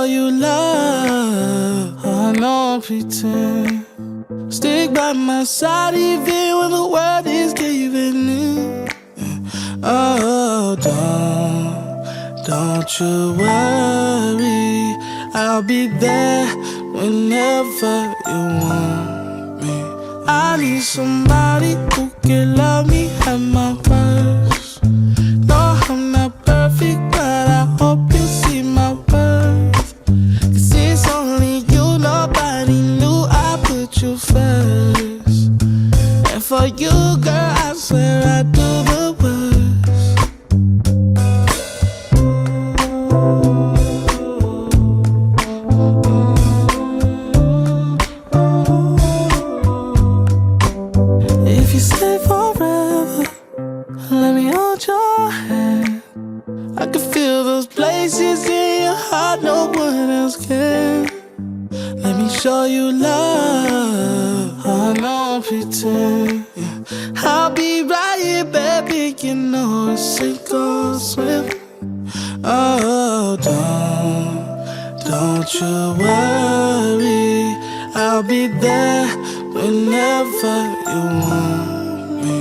show you love. I don't pretend. Stick by my side even when the world is giving in. Oh, don't you worry. I'll be there whenever you want me. I need somebody who can love me at my worst. No, I'm not perfect, but I hope you see my worth. 'Cause it's only you, nobody knew I put you first. And for you, girl, I swear I do the worst. If you stay forever, let me hold your hand. I can feel those places in your heart no one else can. Let me show you love. I don't pretend. I'll be right here, baby. You know it's sink or swim. Oh, don't you worry. I'll be there whenever you want me.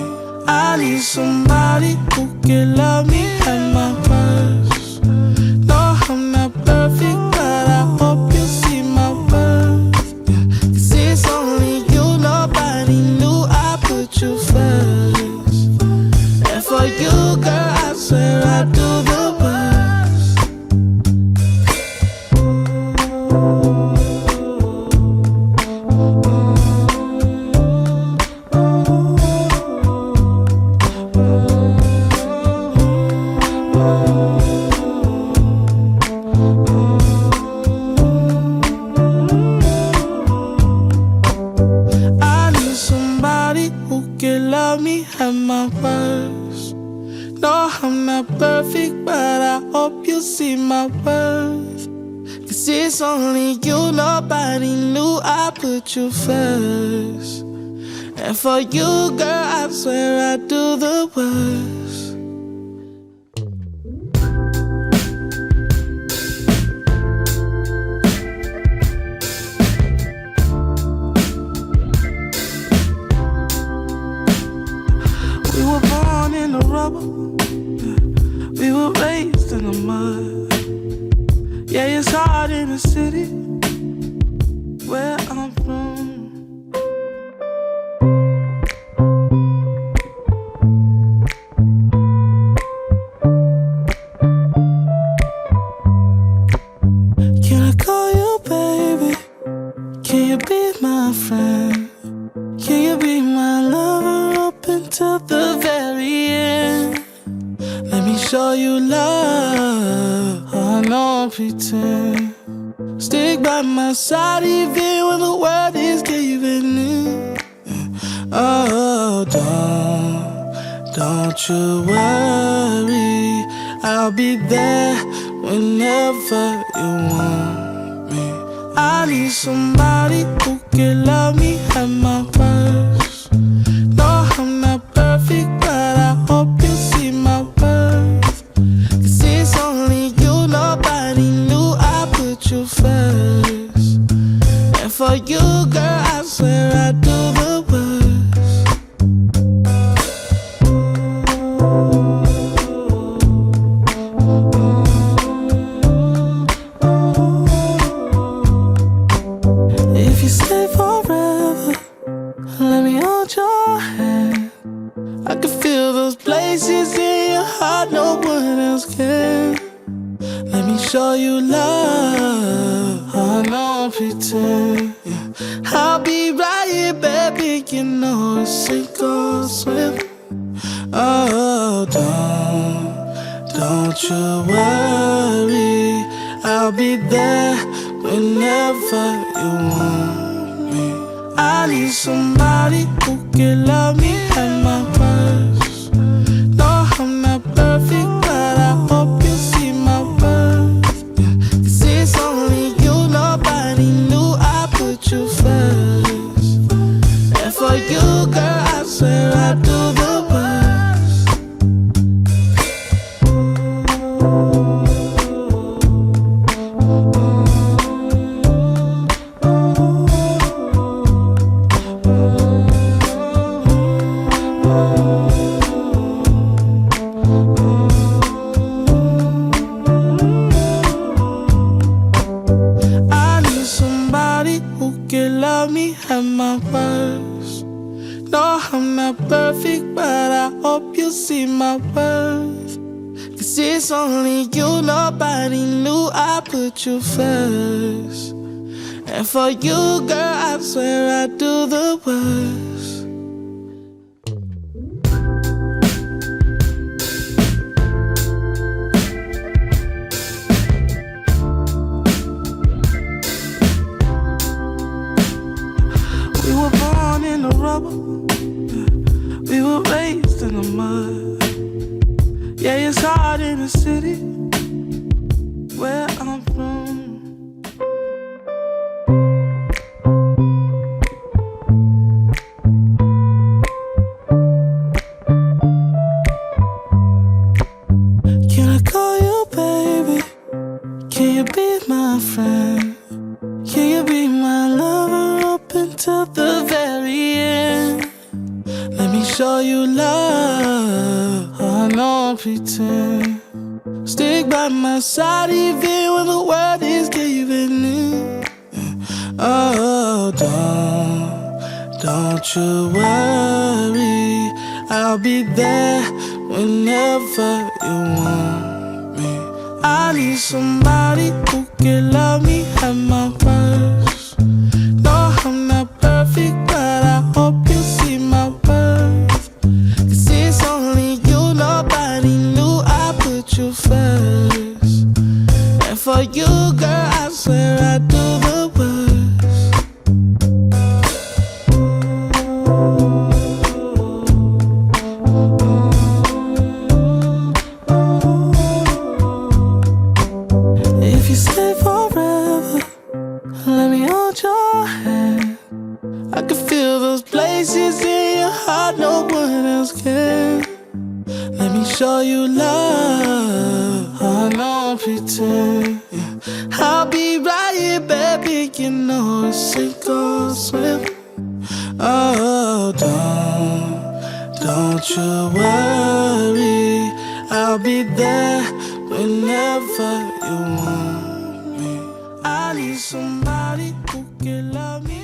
I need somebody who can love me at my worst. No, I'm not perfect, but I hope you see my worth. 'Cause it's only you, nobody knew I put you first. And for you, girl, I swear I do the worst. I need somebody who can love me at my worst. No, I'm not perfect, but I hope you see my worth. 'Cause it's only you, nobody knew I put you first. And for you, girl, I swear I do the worst. We were born in the rubble, we were raised in the mud. Yeah, it's hard in the city where I'm from. Can I call you baby? Can you be my friend? Can you be my lover up until the very end? Let me show you love. I don't pretend. Stick by my side even when the world is giving in. Oh, don't you worry. I'll be there whenever you want me. I need somebody who can love me at my worst. No, I'm not perfect, but I hope you see my worth. 'Cause it's only you, nobody knew I put you first. And for you, girl, I swear I do the worst. If you stay forever, let me hold your hand. I can feel those places in your heart no one else can. Let me show you love. I don't pretend. I'll be right here, baby. You know it's sink or swim. Oh, don't you worry. I'll be there whenever you want me. I need somebody who can love me at my worst. No, I'm not perfect, but I hope you see my worth. 'Cause it's only you, nobody knew I put you first. And for you, girl, I swear I do the worst. I hope you see my worth. 'Cause it's only you, nobody knew I put you first. And for you, girl, I swear I do the worst. We were born in the rubble, we were raised in the mud. Yeah, it's hard in the city where I'm from. Can I call you baby? Can you be my friend? Can you be my lover up until the very end? Let me show you love, I don't pretend. Stick by my side even when the world is giving in. Oh, don't you worry, I'll be there whenever you want me. I need somebody who can love me at my worst. No, I'm not perfect, but I hope you see my worth. 'Cause it's only you, nobody knew I put you first. And for you, girl, I swear I do the worst. If you stay forever, let me hold your hand. I can feel those places in your heart no one else can. Let me show you love, I don't pretend. I'll be right here, baby, you know it's sink or swim. Oh, don't you worry, I'll be there whenever you want me. I need somebody who can love me.